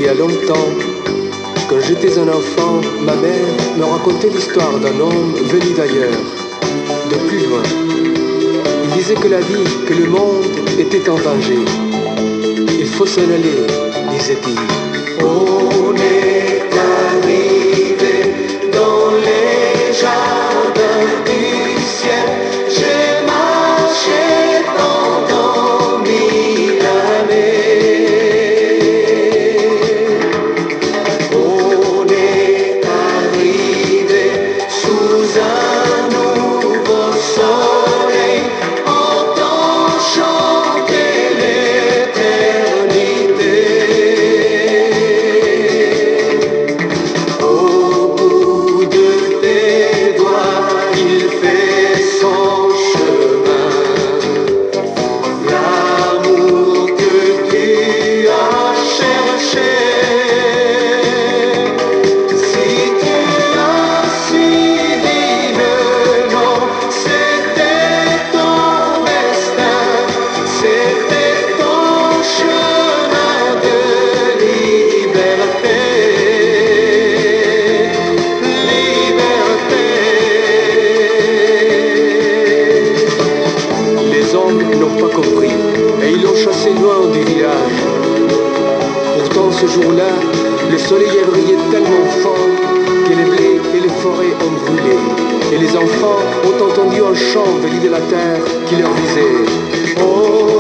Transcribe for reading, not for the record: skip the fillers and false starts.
y a longtemps, quand j'étais un enfant, ma mère me racontait l'histoire d'un homme venu d'ailleurs, de plus loin. Il disait que la vie, que le monde était en danger. Il faut s'en aller, disait-il. On est arrivé dans les jardins du ciel. J'ai marché pendant 1000 années. On est arrivé sous un nouveau soleil, entend chanter l'éternité. Au bout de tes doigts, il fait son chemin. L'amour que tu as cherché. Si tu as suivi le nom, c'était ton destin, c'était ton chemin de liberté. Liberté. Les hommes n'ont pas compris et ils l'ont chassé loin du village. Pourtant ce jour-là, le soleil a brillé tellement fort que les blés et les forêts ont brûlé. Et les enfants ont entendu un chant venu de la terre qui leur disait: Oh,